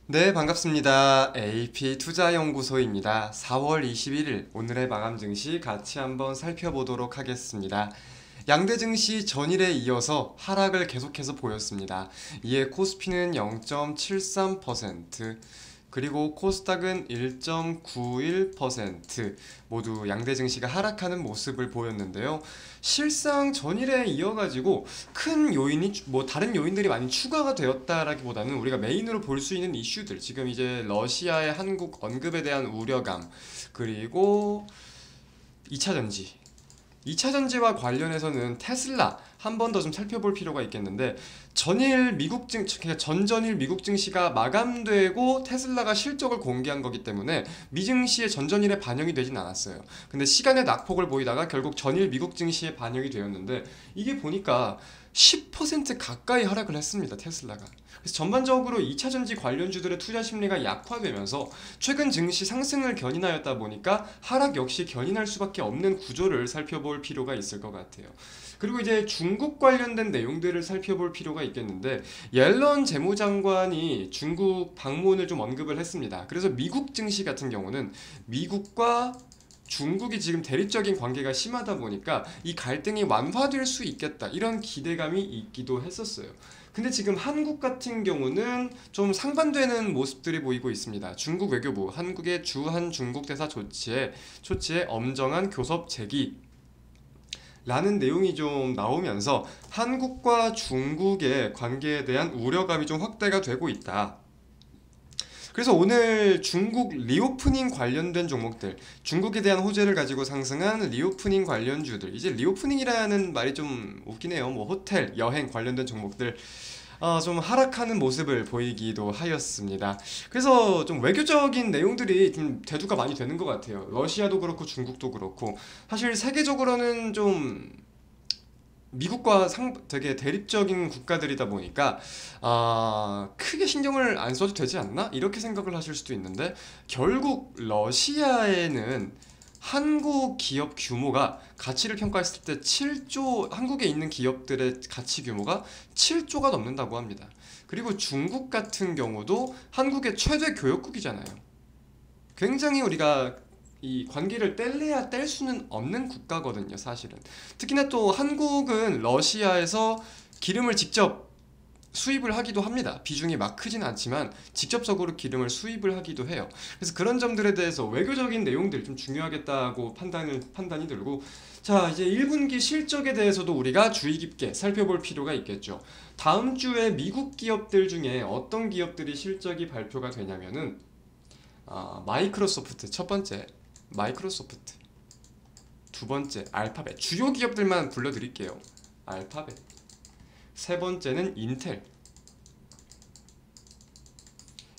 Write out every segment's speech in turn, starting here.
네, 반갑습니다. AP투자연구소입니다. 4월 21일 오늘의 마감 증시 같이 한번 살펴보도록 하겠습니다. 양대 증시 전일에 이어서 하락을 계속해서 보였습니다. 이에 코스피는 0.73%, 그리고 코스닥은 1.91% 모두 양대 증시가 하락하는 모습을 보였는데요. 실상 전일에 이어가지고 큰 요인이 다른 요인들이 많이 추가가 되었다라기보다는 우리가 메인으로 볼 수 있는 이슈들, 지금 이제 러시아의 한국 언급에 대한 우려감, 그리고 2차 전지 2차 전지와 관련해서는 테슬라 한 번 더 좀 살펴볼 필요가 있겠는데, 그러니까 전전일 미국 증시가 마감되고 테슬라가 실적을 공개한 거기 때문에 미증시의 전전일에 반영이 되진 않았어요. 근데 시간의 낙폭을 보이다가 결국 전일 미국 증시에 반영이 되었는데, 이게 보니까 10% 가까이 하락을 했습니다, 테슬라가. 그래서 전반적으로 2차 전지 관련주들의 투자 심리가 약화되면서 최근 증시 상승을 견인하였다 보니까 하락 역시 견인할 수밖에 없는 구조를 살펴볼 필요가 있을 것 같아요. 그리고 이제 중국 관련된 내용들을 살펴볼 필요가 있겠는데, 옐런 재무장관이 중국 방문을 좀 언급을 했습니다. 그래서 미국 증시 같은 경우는 미국과 중국이 지금 대립적인 관계가 심하다 보니까 이 갈등이 완화될 수 있겠다, 이런 기대감이 있기도 했었어요. 근데 지금 한국 같은 경우는 좀 상반되는 모습들이 보이고 있습니다. 중국 외교부 한국의 주한 중국 대사 조치에 엄정한 교섭 제기 라는 내용이 좀 나오면서 한국과 중국의 관계에 대한 우려감이 좀 확대가 되고 있다. 그래서 오늘 중국 리오프닝 관련된 종목들, 중국에 대한 호재를 가지고 상승한 리오프닝 관련주들, 이제 리오프닝이라는 말이 좀 웃기네요. 뭐 호텔, 여행 관련된 종목들 좀 하락하는 모습을 보이기도 하였습니다. 그래서 좀 외교적인 내용들이 좀 대두가 많이 되는 것 같아요. 러시아도 그렇고 중국도 그렇고. 사실 세계적으로는 좀 미국과 되게 대립적인 국가들이다 보니까 크게 신경을 안 써도 되지 않나? 이렇게 생각을 하실 수도 있는데, 결국 러시아에는 한국 기업 규모가, 가치를 평가했을 때 7조, 한국에 있는 기업들의 가치 규모가 7조가 넘는다고 합니다. 그리고 중국 같은 경우도 한국의 최대 교역국이잖아요. 굉장히 우리가 이 관계를 뗄래야 뗄 수는 없는 국가거든요, 사실은. 특히나 또 한국은 러시아에서 기름을 직접 수입을 하기도 합니다. 비중이 막 크진 않지만 직접적으로 기름을 수입을 하기도 해요. 그래서 그런 점들에 대해서 외교적인 내용들 좀 중요하겠다고 판단이 들고, 자, 이제 1분기 실적에 대해서도 우리가 주의 깊게 살펴볼 필요가 있겠죠. 다음 주에 미국 기업들 중에 어떤 기업들이 실적이 발표가 되냐면은, 마이크로소프트 첫 번째, 마이크로소프트 두 번째, 알파벳. 주요 기업들만 불러드릴게요. 알파벳. 세 번째는 인텔.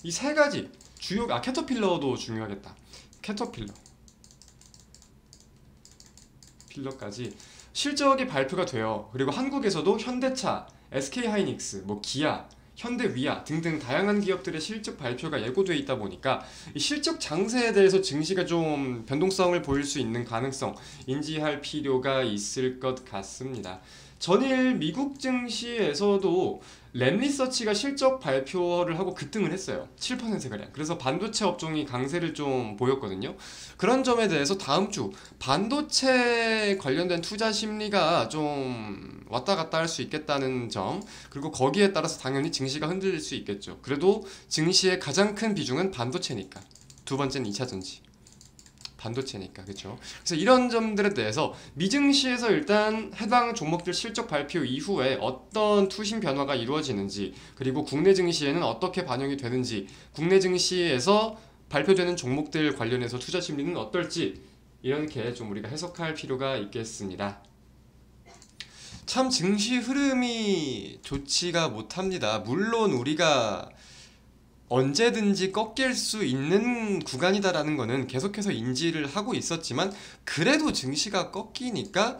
이 세 가지 주요, 캐터필러도 중요하겠다. 필러까지 실적이 발표가 돼요. 그리고 한국에서도 현대차, SK하이닉스, 뭐 기아, 현대위아 등등 다양한 기업들의 실적 발표가 예고돼 있다 보니까 이 실적 장세에 대해서 증시가 좀 변동성을 보일 수 있는 가능성 인지할 필요가 있을 것 같습니다. 전일 미국 증시에서도 램리서치가 실적 발표를 하고 급등을 했어요. 7%가량. 그래서 반도체 업종이 강세를 좀 보였거든요. 그런 점에 대해서 다음 주 반도체 관련된 투자 심리가 좀 왔다 갔다 할 수 있겠다는 점, 그리고 거기에 따라서 당연히 증시가 흔들릴 수 있겠죠. 그래도 증시의 가장 큰 비중은 반도체니까. 두 번째는 2차 전지. 반도체니까, 그렇죠. 그래서 이런 점들에 대해서 미증시에서 일단 해당 종목들 실적 발표 이후에 어떤 투심 변화가 이루어지는지, 그리고 국내 증시에는 어떻게 반영이 되는지, 국내 증시에서 발표되는 종목들 관련해서 투자 심리는 어떨지, 이렇게 좀 우리가 해석할 필요가 있겠습니다. 참 증시 흐름이 좋지가 못합니다. 물론 우리가 언제든지 꺾일 수 있는 구간이다라는 거는 계속해서 인지를 하고 있었지만, 그래도 증시가 꺾이니까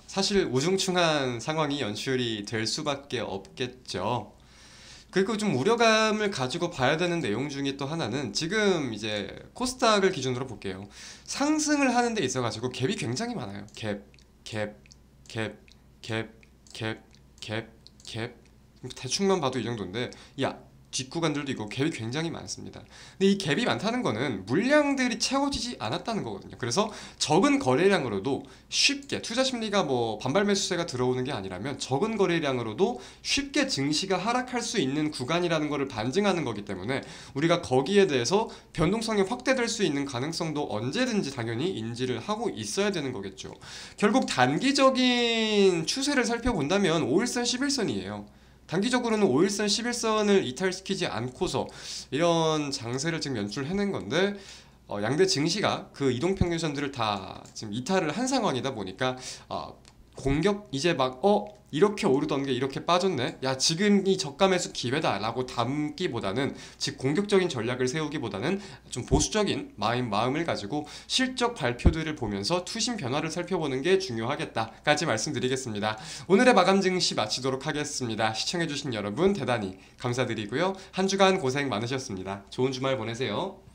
사실 우중충한 상황이 연출이 될 수밖에 없겠죠. 그리고 좀 우려감을 가지고 봐야 되는 내용 중에 또 하나는, 지금 이제 코스닥을 기준으로 볼게요. 상승을 하는 데 있어가지고 갭이 굉장히 많아요. 갭, 갭, 갭, 갭, 갭, 갭. 대충만 봐도 이 정도인데, 야, 뒷구간들도 있고 갭이 굉장히 많습니다. 근데 이 갭이 많다는 거는 물량들이 채워지지 않았다는 거거든요. 그래서 적은 거래량으로도 쉽게 투자 심리가 뭐 반발 매수세가 들어오는 게 아니라면 적은 거래량으로도 쉽게 증시가 하락할 수 있는 구간이라는 것을 반증하는 거기 때문에 우리가 거기에 대해서 변동성이 확대될 수 있는 가능성도 언제든지 당연히 인지를 하고 있어야 되는 거겠죠. 결국 단기적인 추세를 살펴본다면 5일선, 11선이에요. 단기적으로는 5일선, 11선을 이탈시키지 않고서 이런 장세를 지금 연출해낸 건데 양대 증시가 그 이동평균선들을 다 지금 이탈을 한 상황이다 보니까 공격 이제 막 이렇게 오르던 게 이렇게 빠졌네. 야, 지금 이 저가 매수 기회다라고 담기보다는 즉 공격적인 전략을 세우기보다는 좀 보수적인 마음을 가지고 실적 발표들을 보면서 투심 변화를 살펴보는 게 중요하겠다까지 말씀드리겠습니다. 오늘의 마감 증시 마치도록 하겠습니다. 시청해주신 여러분 대단히 감사드리고요. 한 주간 고생 많으셨습니다. 좋은 주말 보내세요.